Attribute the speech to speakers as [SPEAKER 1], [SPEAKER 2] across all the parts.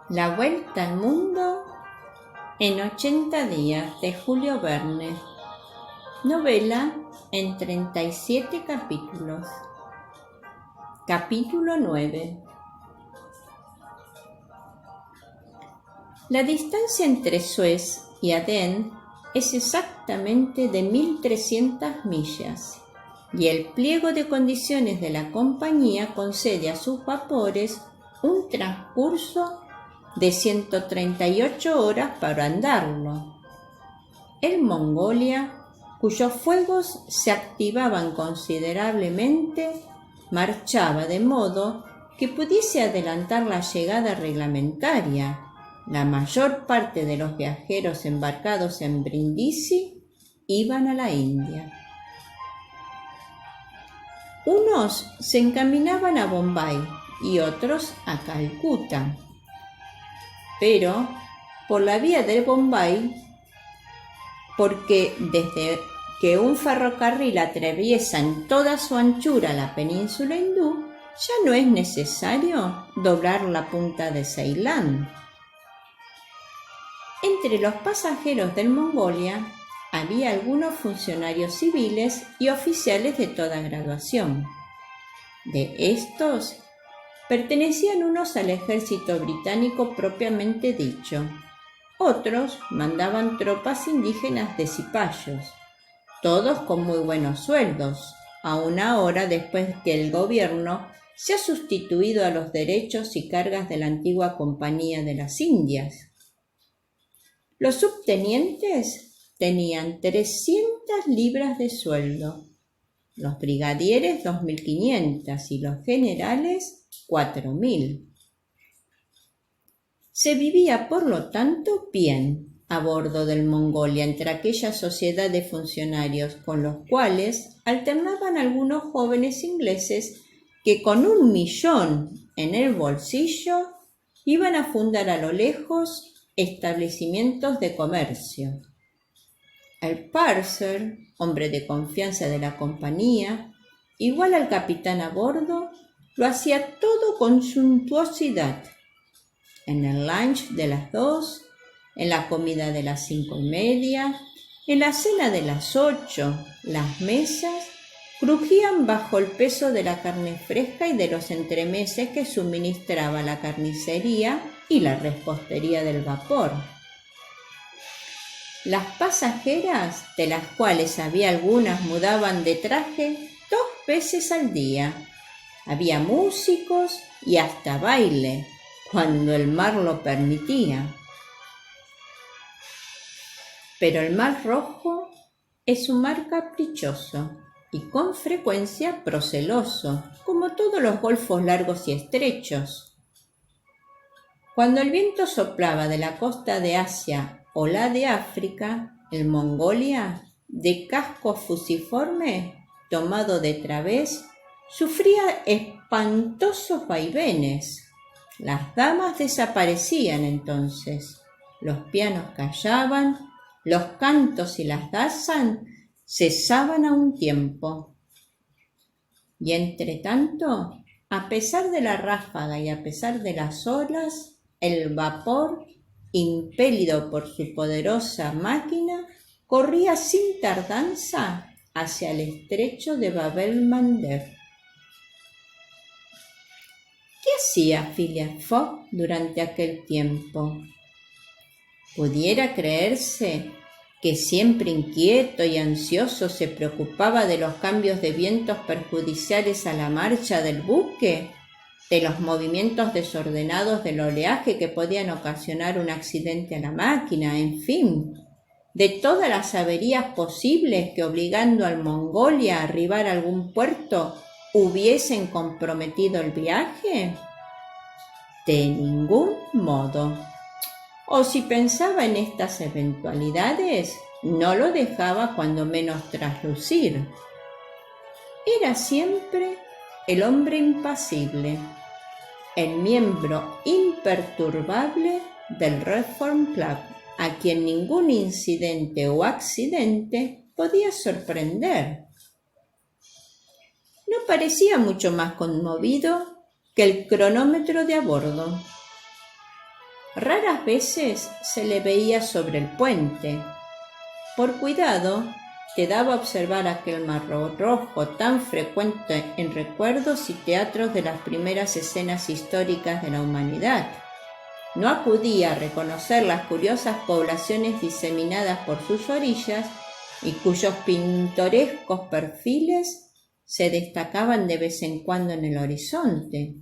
[SPEAKER 1] La vuelta al mundo en 80 días de Julio Verne. Novela en 37 capítulos. Capítulo 9. La distancia entre Suez y Adén es exactamente de 1.300 millas y el pliego de condiciones de la compañía concede a sus vapores un transcurso de 138 horas para andarlo. El Mongolia, cuyos fuegos se activaban considerablemente, marchaba de modo que pudiese adelantar la llegada reglamentaria. La mayor parte de los viajeros embarcados en Brindisi iban a la India. Unos se encaminaban a Bombay y otros a Calcuta. Pero por la vía de Bombay, porque desde que un ferrocarril atraviesa en toda su anchura la península hindú, ya no es necesario doblar la punta de Ceilán. Entre los pasajeros del Mongolia había algunos funcionarios civiles y oficiales de toda graduación. De estos, pertenecían unos al ejército británico propiamente dicho, otros mandaban tropas indígenas de cipayos, todos con muy buenos sueldos, aun ahora después que el gobierno se ha sustituido a los derechos y cargas de la antigua Compañía de las Indias. Los subtenientes tenían 300 libras de sueldo, los brigadieres 2.500 y los generales 4.000. Se vivía, por lo tanto, bien a bordo del Mongolia entre aquella sociedad de funcionarios con los cuales alternaban algunos jóvenes ingleses que con 1.000.000 en el bolsillo iban a fundar a lo lejos establecimientos de comercio. El purser, hombre de confianza de la compañía, igual al capitán a bordo, lo hacía todo con suntuosidad. En el lunch de las 2, en la comida de las 5:30, en la cena de las 8, las mesas crujían bajo el peso de la carne fresca y de los entremeses que suministraba la carnicería y la repostería del vapor. Las pasajeras, de las cuales había algunas mudaban de traje 2 veces al día. Había músicos y hasta baile, cuando el mar lo permitía. Pero el Mar Rojo es un mar caprichoso y con frecuencia proceloso, como todos los golfos largos y estrechos. Cuando el viento soplaba de la costa de Asia o la de África, el Mongolia, de casco fusiforme, tomado de través, sufría espantosos vaivenes. Las damas desaparecían entonces, los pianos callaban, los cantos y las danzas cesaban a un tiempo. Y entre tanto, a pesar de la ráfaga y a pesar de las olas, el vapor, impelido por su poderosa máquina, corría sin tardanza hacia el estrecho de Bab el-Mandeb. ¿Qué hacía Phileas Fogg durante aquel tiempo? Pudiera creerse que siempre inquieto y ansioso se preocupaba de los cambios de vientos perjudiciales a la marcha del buque, de los movimientos desordenados del oleaje que podían ocasionar un accidente a la máquina, en fin, de todas las averías posibles que, obligando al Mongolia a arribar a algún puerto, hubiesen comprometido el viaje? De ningún modo. O si pensaba en estas eventualidades, no lo dejaba cuando menos traslucir. Era siempre el hombre impasible, el miembro imperturbable del Reform Club, a quien ningún incidente o accidente podía sorprender. No parecía mucho más conmovido que el cronómetro de a bordo. Raras veces se le veía sobre el puente. Por cuidado, quedaba observar aquel marrón rojo tan frecuente en recuerdos y teatros de las primeras escenas históricas de la humanidad. No acudía a reconocer las curiosas poblaciones diseminadas por sus orillas y cuyos pintorescos perfiles se destacaban de vez en cuando en el horizonte.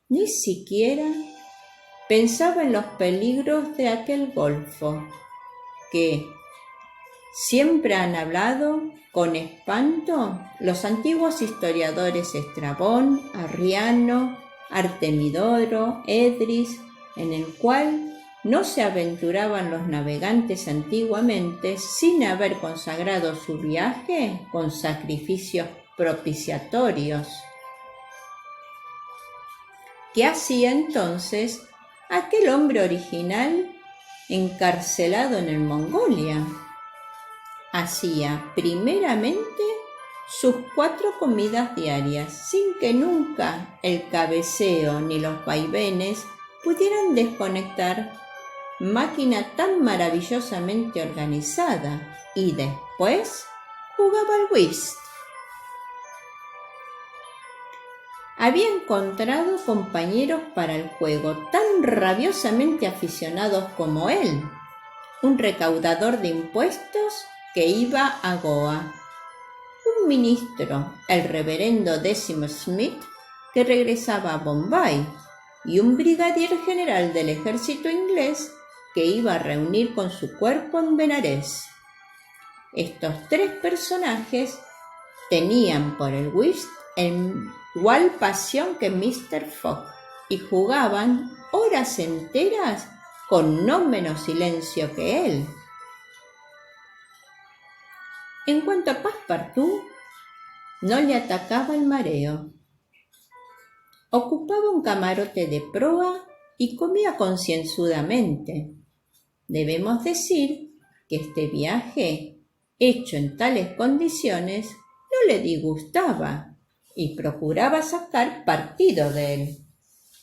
[SPEAKER 1] Ni siquiera pensaba en los peligros de aquel golfo, que siempre han hablado con espanto los antiguos historiadores Estrabón, Arriano, Artemidoro, Edris, en el cual no se aventuraban los navegantes antiguamente sin haber consagrado su viaje con sacrificios propiciatorios. ¿Qué hacía entonces aquel hombre original encarcelado en el Mongolia? Hacía primeramente sus 4 comidas diarias, sin que nunca el cabeceo ni los vaivenes pudieran desconectar máquina tan maravillosamente organizada, y después jugaba al whist. Había encontrado compañeros para el juego tan rabiosamente aficionados como él, un recaudador de impuestos que iba a Goa, un ministro, el reverendo Décimo Smith, que regresaba a Bombay, y un brigadier general del ejército inglés que iba a reunir con su cuerpo en Benarés. Estos 3 personajes tenían por el whist igual pasión que Mr. Fogg y jugaban horas enteras con no menos silencio que él. En cuanto a Passepartout, no le atacaba el mareo. Ocupaba un camarote de proa y comía concienzudamente. Debemos decir que este viaje, hecho en tales condiciones, no le disgustaba y procuraba sacar partido de él.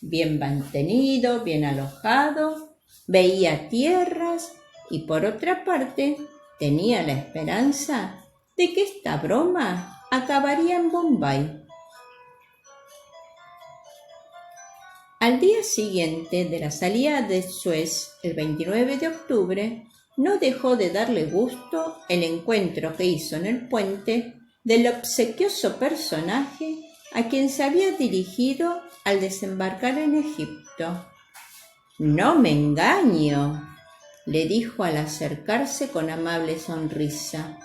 [SPEAKER 1] Bien mantenido, bien alojado, veía tierras y por otra parte tenía la esperanza de que esta broma acabaría en Bombay. Al día siguiente de la salida de Suez, el 29 de octubre, no dejó de darle gusto el encuentro que hizo en el puente del obsequioso personaje a quien se había dirigido al desembarcar en Egipto. «No me engaño», le dijo al acercarse con amable sonrisa.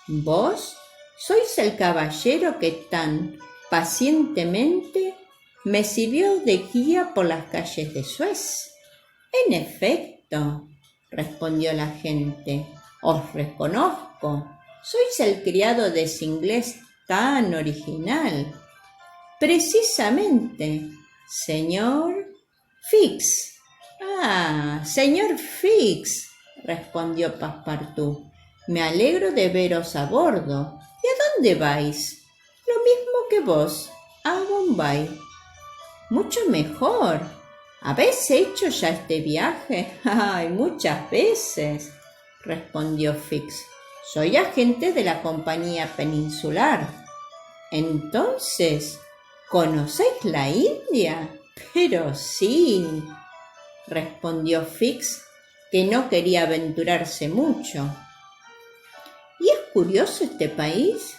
[SPEAKER 1] «Vos sois el caballero que tan pacientemente me sirvió de guía por las calles de Suez». «En efecto», respondió el agente, «os reconozco. Sois el criado de ese inglés tan original». «Precisamente, señor Fix». «Ah, señor Fix», respondió Passepartout, «me alegro de veros a bordo. ¿Y a dónde vais?» «Lo mismo que vos, a Bombay». «Mucho mejor. ¿Habéis hecho ya este viaje?» «Ay, muchas veces», respondió Fix. «Soy agente de la Compañía Peninsular». «Entonces, ¿conocéis la India?» «Pero sí», respondió Fix, que no quería aventurarse mucho. «¿Y es curioso este país?»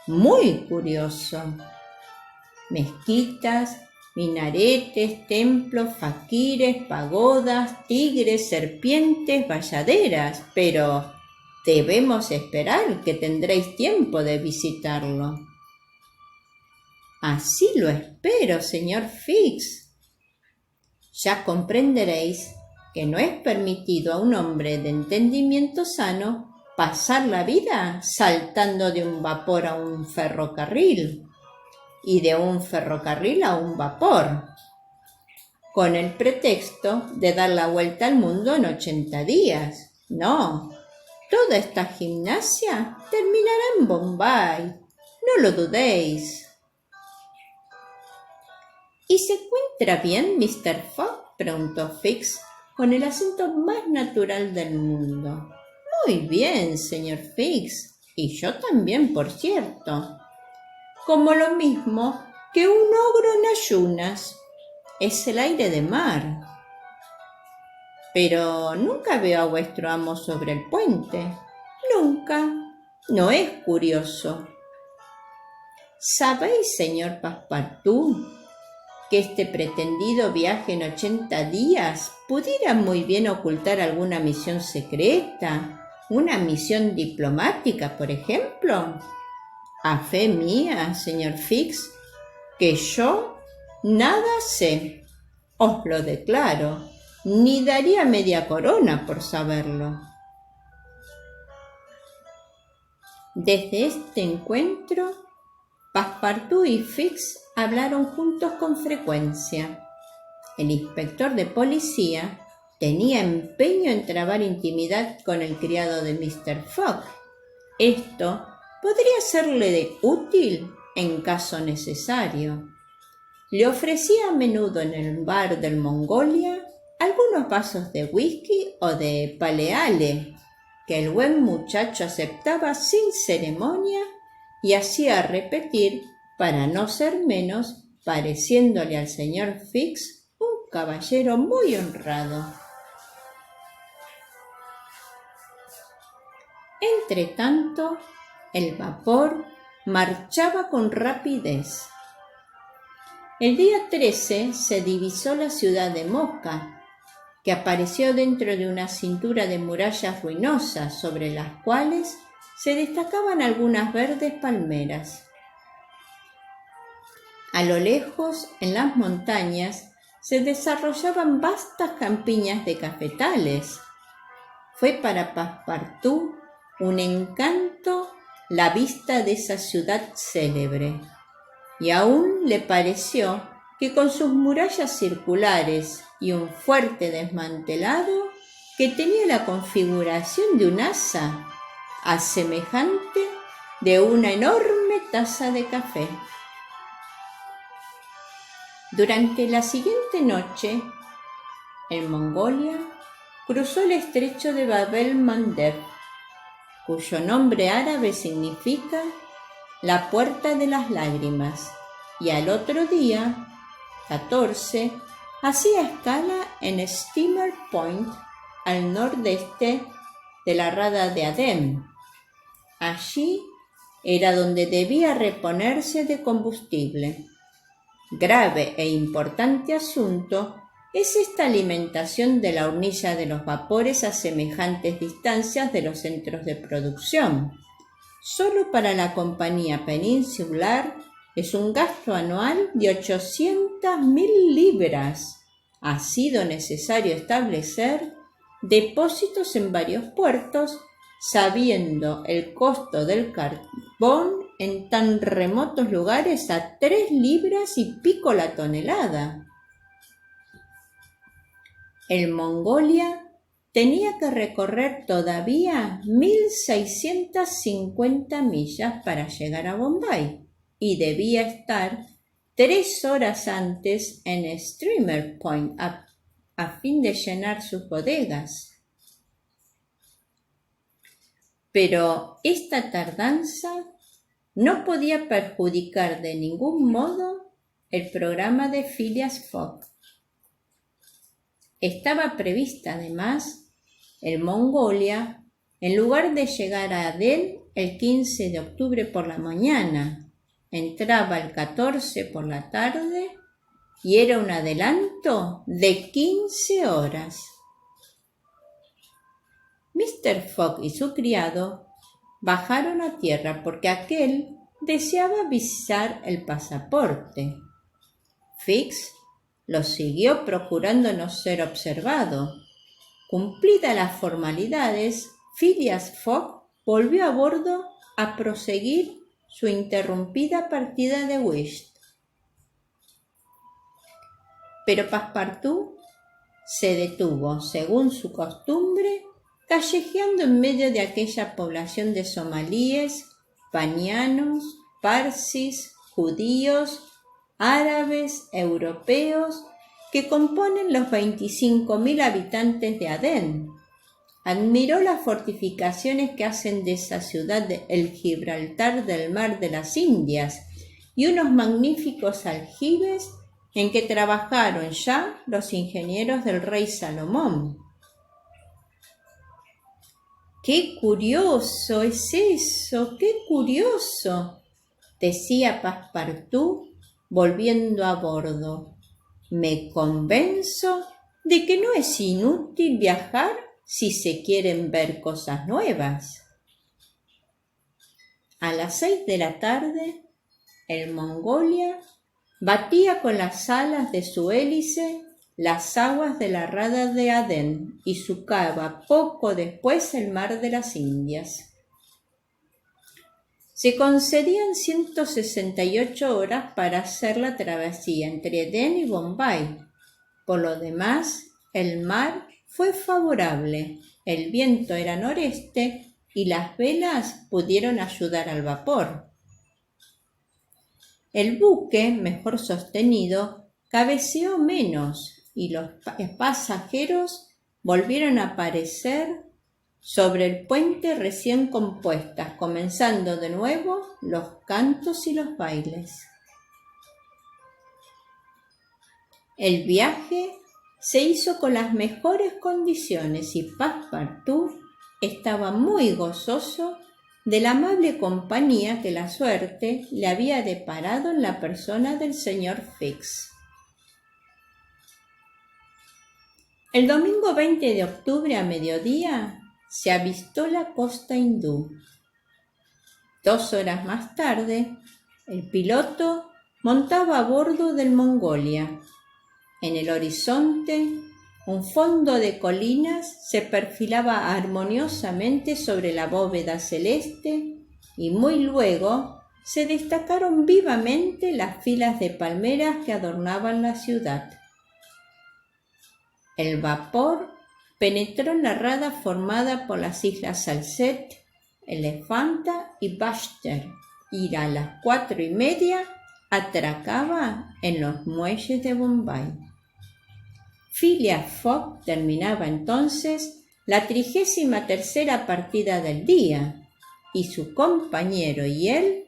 [SPEAKER 1] «Muy curioso. Mezquitas, minaretes, templos, faquires, pagodas, tigres, serpientes, bayaderas, pero debemos esperar que tendréis tiempo de visitarlo». «Así lo espero, señor Fix. Ya comprenderéis que no es permitido a un hombre de entendimiento sano pasar la vida saltando de un vapor a un ferrocarril y de un ferrocarril a un vapor, con el pretexto de dar la vuelta al mundo en 80 días. No, toda esta gimnasia terminará en Bombay, no lo dudéis». «¿Y se encuentra bien, Mr. Fogg?», preguntó Fix, con el acento más natural del mundo. Muy bien, señor Fix, y yo también, por cierto. Como lo mismo que un ogro en ayunas. Es el aire de mar. Pero nunca veo a vuestro amo sobre el puente. Nunca. ¿No es curioso? ¿Sabéis, señor Passepartout, que este pretendido viaje en 80 días pudiera muy bien ocultar alguna misión secreta? ¿Una misión diplomática, por ejemplo? A fe mía, señor Fix, que yo nada sé, os lo declaro, ni daría media corona por saberlo. Desde este encuentro, Passepartout y Fix hablaron juntos con frecuencia. El inspector de policía tenía empeño en trabar intimidad con el criado de Mr. Fogg. Esto podría serle de útil en caso necesario. Le ofrecía a menudo en el bar del Mongolia algunos vasos de whisky o de pale ale, que el buen muchacho aceptaba sin ceremonia y hacía repetir para no ser menos, pareciéndole al señor Fix un caballero muy honrado. Entretanto, el vapor marchaba con rapidez. El día 13 se divisó la ciudad de Mocha, que apareció dentro de una cintura de murallas ruinosas sobre las cuales se destacaban algunas verdes palmeras. A lo lejos, en las montañas, se desarrollaban vastas campiñas de cafetales. Fue para Passepartout un encanto la vista de esa ciudad célebre, y aún le pareció que con sus murallas circulares y un fuerte desmantelado que tenía la configuración de un asa, a semejante de una enorme taza de café. Durante la siguiente noche, en Mongolia, cruzó el estrecho de Bab el-Mandeb, cuyo nombre árabe significa la puerta de las lágrimas, y al otro día, 14, hacía escala en Steamer Point, al nordeste de la rada de Adem. Allí era donde debía reponerse de combustible. Grave e importante asunto es esta alimentación de la hornilla de los vapores a semejantes distancias de los centros de producción. Solo para la compañía peninsular es un gasto anual de 800.000 libras. Ha sido necesario establecer depósitos en varios puertos, sabiendo el costo del carbón en tan remotos lugares a 3 libras y pico la tonelada. El Mongolia tenía que recorrer todavía 1.650 millas para llegar a Bombay y debía estar 3 horas antes en Steamer Point a fin de llenar sus bodegas. Pero esta tardanza no podía perjudicar de ningún modo el programa de Phileas Fogg. Estaba prevista además el Mongolia, en lugar de llegar a Adén el 15 de octubre por la mañana, entraba el 14 por la tarde y era un adelanto de 15 horas. Mr. Fogg y su criado bajaron a tierra porque aquel deseaba visar el pasaporte. Fix lo siguió procurando no ser observado. Cumplidas las formalidades, Phileas Fogg volvió a bordo a proseguir su interrumpida partida de whist. Pero Passepartout se detuvo, según su costumbre, callejeando en medio de aquella población de somalíes, banianos, parsis, judíos, árabes, europeos, que componen los 25.000 habitantes de Adén. Admiró las fortificaciones que hacen de esa ciudad el Gibraltar del Mar de las Indias y unos magníficos aljibes en que trabajaron ya los ingenieros del rey Salomón. ¡Qué curioso es eso! ¡Qué curioso!, decía Passepartout volviendo a bordo. Me convenzo de que no es inútil viajar si se quieren ver cosas nuevas. A las 6 de la tarde, el Mongolia batía con las alas de su hélice las aguas de la rada de Adén y surcaba poco después el mar de las Indias. Se concedían 168 horas para hacer la travesía entre Adén y Bombay. Por lo demás, el mar fue favorable, el viento era noreste y las velas pudieron ayudar al vapor. El buque, mejor sostenido, cabeceó menos y los pasajeros volvieron a aparecer sobre el puente recién compuestas, comenzando de nuevo los cantos y los bailes. El viaje se hizo con las mejores condiciones y Passepartout estaba muy gozoso de la amable compañía que la suerte le había deparado en la persona del señor Fix. El domingo 20 de octubre a mediodía se avistó la costa hindú. 2 horas más tarde, el piloto montaba a bordo del Mongolia. En el horizonte, un fondo de colinas se perfilaba armoniosamente sobre la bóveda celeste y muy luego se destacaron vivamente las filas de palmeras que adornaban la ciudad. El vapor penetró en la rada formada por las islas Salcette, Elefanta y Bachter y a las 4:30 atracaba en los muelles de Bombay. Phileas Fogg terminaba entonces la 33ª partida del día y su compañero y él,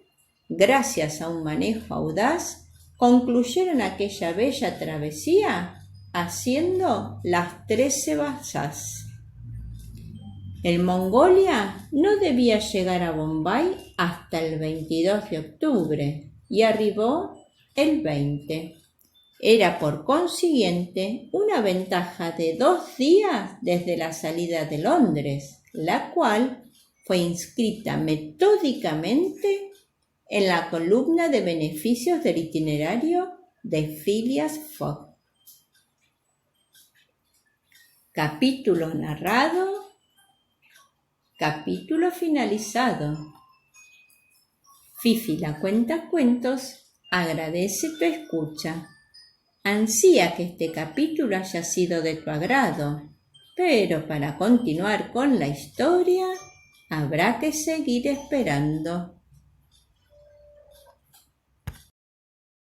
[SPEAKER 1] gracias a un manejo audaz, concluyeron aquella bella travesía haciendo las 13 bazas. El Mongolia no debía llegar a Bombay hasta el 22 de octubre y arribó el 20. Era por consiguiente una ventaja de 2 días desde la salida de Londres, la cual fue inscrita metódicamente en la columna de beneficios del itinerario de Phileas Fogg. Capítulo narrado, capítulo finalizado. Fifi la Cuentacuentos agradece tu escucha. Ansía que este capítulo haya sido de tu agrado, pero para continuar con la historia habrá que seguir esperando.